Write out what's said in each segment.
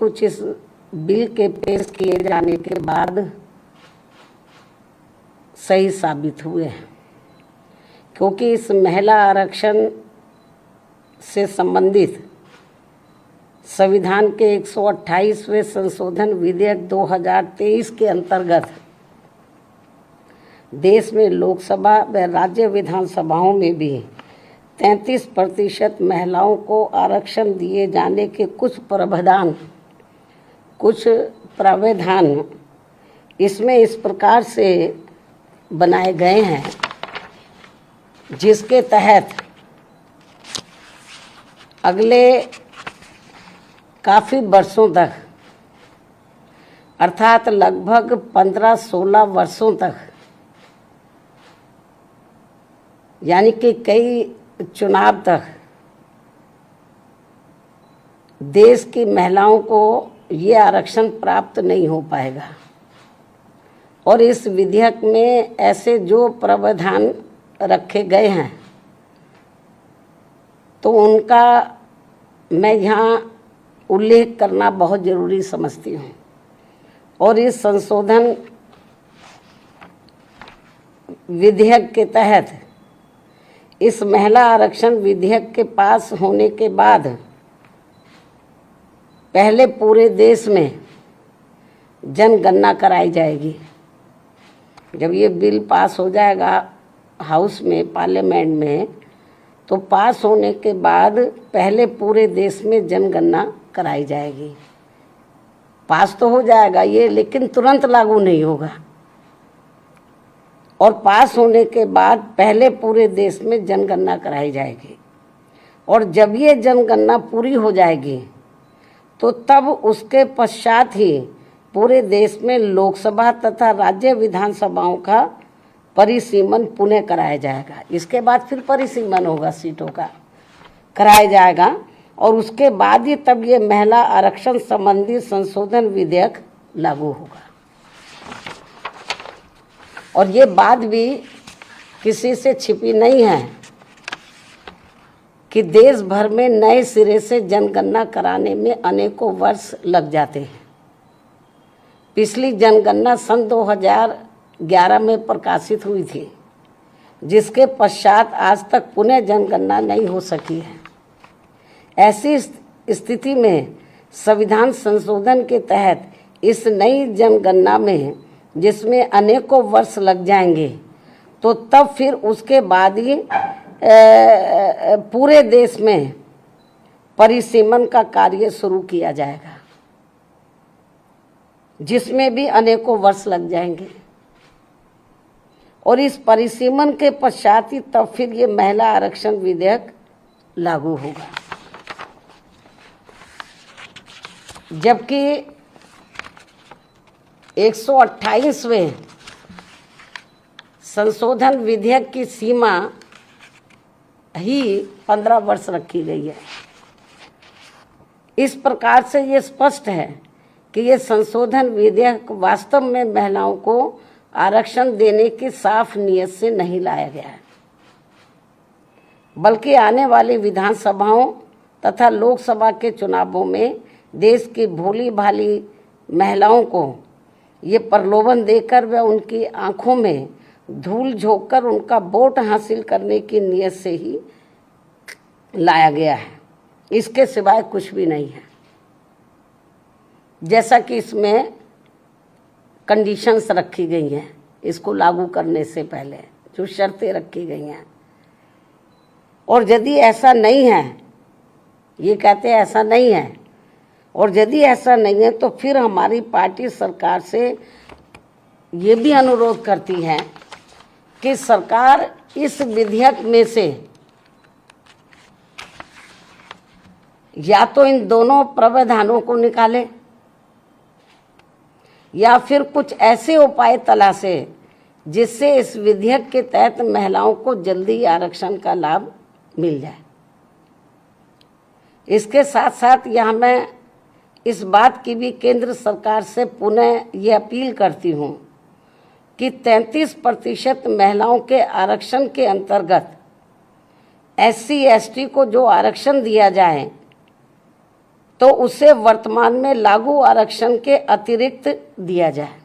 कुछ इस बिल के पेश किए जाने के बाद सही साबित हुए हैं, क्योंकि इस महिला आरक्षण से संबंधित संविधान के 128वें संशोधन विधेयक 2023 के अंतर्गत देश में लोकसभा व राज्य विधानसभाओं में भी 33% महिलाओं को आरक्षण दिए जाने के कुछ प्रावधान इसमें इस प्रकार से बनाए गए हैं, जिसके तहत अगले काफ़ी वर्षों तक, अर्थात लगभग 15-16 वर्षों तक, यानी कि कई चुनाव तक देश की महिलाओं को ये आरक्षण प्राप्त नहीं हो पाएगा। और इस विधेयक में ऐसे जो प्रावधान रखे गए हैं तो उनका मैं यहाँ उल्लेख करना बहुत ज़रूरी समझती हूँ। और इस संशोधन विधेयक के तहत इस महिला आरक्षण विधेयक के पास होने के बाद पहले पूरे देश में जनगणना कराई जाएगी। जब ये बिल पास हो जाएगा हाउस में, पार्लियामेंट में, तो पास होने के बाद पहले पूरे देश में जनगणना कराई जाएगी। पास तो हो जाएगा ये, लेकिन तुरंत लागू नहीं होगा। और पास होने के बाद पहले पूरे देश में जनगणना कराई जाएगी। और जब ये जनगणना पूरी हो जाएगी तो तब उसके पश्चात ही पूरे देश में लोकसभा तथा राज्य विधानसभाओं का परिसीमन पुनः कराया जाएगा। इसके बाद फिर परिसीमन होगा, सीटों का कराया जाएगा। और उसके बाद ही तब ये महिला आरक्षण संबंधी संशोधन विधेयक लागू होगा। और ये बात भी किसी से छिपी नहीं है कि देश भर में नए सिरे से जनगणना कराने में अनेकों वर्ष लग जाते हैं। पिछली जनगणना सन 2011 में प्रकाशित हुई थी, जिसके पश्चात आज तक पुनः जनगणना नहीं हो सकी है। ऐसी स्थिति में संविधान संशोधन के तहत इस नई जनगणना में, जिसमें अनेकों वर्ष लग जाएंगे, तो तब फिर उसके बाद ही पूरे देश में परिसीमन का कार्य शुरू किया जाएगा, जिसमें भी अनेकों वर्ष लग जाएंगे। और इस परिसीमन के पश्चात ही तब फिर ये महिला आरक्षण विधेयक लागू होगा। जबकि 128वें संशोधन विधेयक की सीमा ही 15 वर्ष रखी गई है। इस प्रकार से ये स्पष्ट है कि ये संशोधन विधेयक वास्तव में महिलाओं को आरक्षण देने की साफ नीयत से नहीं लाया गया है, बल्कि आने वाली विधानसभाओं तथा लोकसभा के चुनावों में देश की भोली भाली महिलाओं को ये प्रलोभन देकर व उनकी आंखों में धूल झोंककर उनका वोट हासिल करने की नीयत से ही लाया गया है। इसके सिवाय कुछ भी नहीं है। जैसा कि इसमें कंडीशंस रखी गई हैं इसको लागू करने से पहले, जो शर्तें रखी गई हैं। और यदि ऐसा नहीं है, ये कहते हैं ऐसा नहीं है, और यदि ऐसा नहीं है तो फिर हमारी पार्टी सरकार से ये भी अनुरोध करती है कि सरकार इस विधेयक में से या तो इन दोनों प्रावधानों को निकाले या फिर कुछ ऐसे उपाय तलाशे जिससे इस विधेयक के तहत महिलाओं को जल्दी आरक्षण का लाभ मिल जाए। इसके साथ साथ यहाँ मैं इस बात की भी केंद्र सरकार से पुनः ये अपील करती हूँ कि 33% महिलाओं के आरक्षण के अंतर्गत SC ST को जो आरक्षण दिया जाए तो उसे वर्तमान में लागू आरक्षण के अतिरिक्त दिया जाए।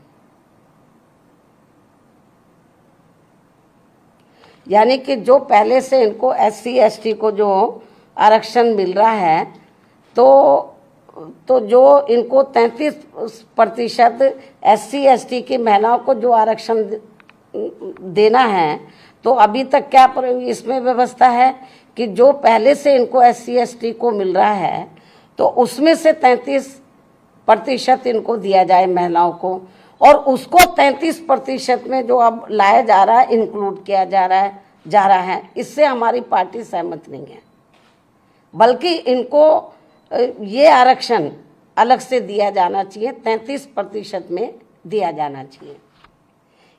यानी कि जो पहले से इनको SC ST को जो आरक्षण मिल रहा है, तो जो इनको 33% SC ST की महिलाओं को जो आरक्षण देना है, तो अभी तक क्या इसमें व्यवस्था है कि जो पहले से इनको SC ST को मिल रहा है, तो उसमें से 33% इनको दिया जाए महिलाओं को, और उसको 33% में जो अब लाया जा रहा है, इंक्लूड किया जा रहा है। इससे हमारी पार्टी सहमत नहीं है, बल्कि इनको ये आरक्षण अलग से दिया जाना चाहिए, 33% में दिया जाना चाहिए।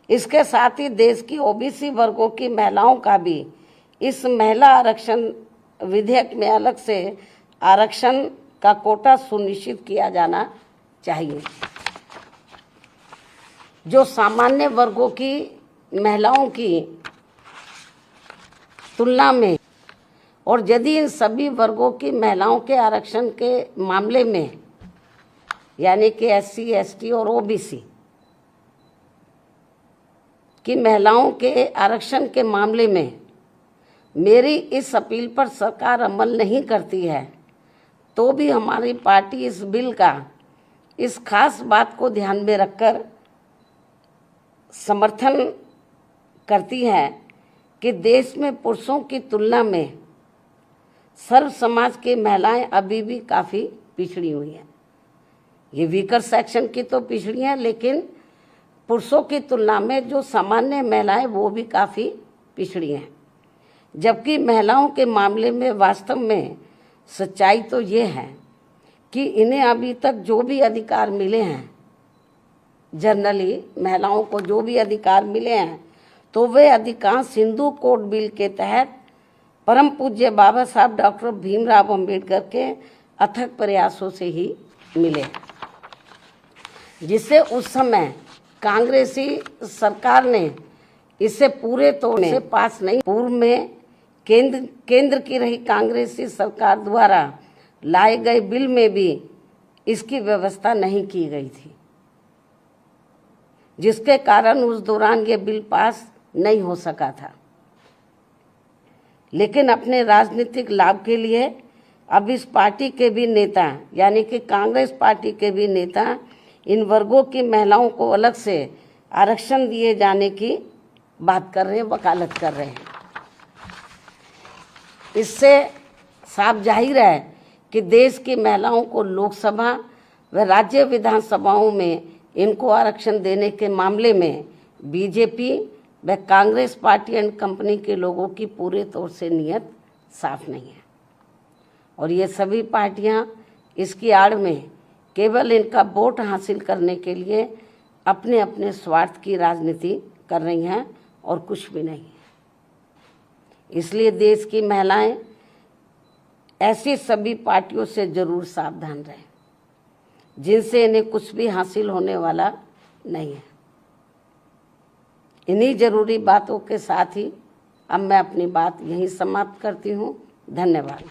इसके साथ ही देश की OBC वर्गों की महिलाओं का भी इस महिला आरक्षण विधेयक में अलग से आरक्षण का कोटा सुनिश्चित किया जाना चाहिए। जो सामान्य वर्गों की महिलाओं की तुलना में, और यदि इन सभी वर्गों की महिलाओं के आरक्षण के मामले में, यानी कि SC ST और OBC की महिलाओं के आरक्षण के मामले में मेरी इस अपील पर सरकार अमल नहीं करती है, तो भी हमारी पार्टी इस बिल का इस खास बात को ध्यान में रखकर समर्थन करती है कि देश में पुरुषों की तुलना में सर्व समाज की महिलाएं अभी भी काफ़ी पिछड़ी हुई हैं। ये वीकर सेक्शन की तो पिछड़ी हैं, लेकिन पुरुषों की तुलना में जो सामान्य महिलाएं वो भी काफ़ी पिछड़ी हैं। जबकि महिलाओं के मामले में वास्तव में सच्चाई तो ये है कि इन्हें अभी तक जो भी अधिकार मिले हैं, जनरली महिलाओं को जो भी अधिकार मिले हैं, तो वे अधिकांश हिंदू कोड बिल के तहत परम पूज्य बाबा साहब डॉक्टर भीमराव अंबेडकर के अथक प्रयासों से ही मिले, जिसे उस समय कांग्रेसी सरकार ने इसे पूरे तौर से पास नहीं। पूर्व में केंद्र की रही कांग्रेसी सरकार द्वारा लाए गए बिल में भी इसकी व्यवस्था नहीं की गई थी, जिसके कारण उस दौरान ये बिल पास नहीं हो सका था। लेकिन अपने राजनीतिक लाभ के लिए अब इस पार्टी के भी नेता, यानी कि कांग्रेस पार्टी के भी नेता, इन वर्गों की महिलाओं को अलग से आरक्षण दिए जाने की बात कर रहे हैं, वकालत कर रहे हैं। इससे साफ जाहिर है कि देश की महिलाओं को लोकसभा व राज्य विधानसभाओं में इनको आरक्षण देने के मामले में बीजेपी व कांग्रेस पार्टी एंड कंपनी के लोगों की पूरे तौर से नीयत साफ नहीं है, और ये सभी पार्टियां इसकी आड़ में केवल इनका वोट हासिल करने के लिए अपने अपने स्वार्थ की राजनीति कर रही हैं और कुछ भी नहीं। इसलिए देश की महिलाएं ऐसी सभी पार्टियों से जरूर सावधान रहें जिनसे इन्हें कुछ भी हासिल होने वाला नहीं है। इन्हीं जरूरी बातों के साथ ही अब मैं अपनी बात यहीं समाप्त करती हूँ। धन्यवाद।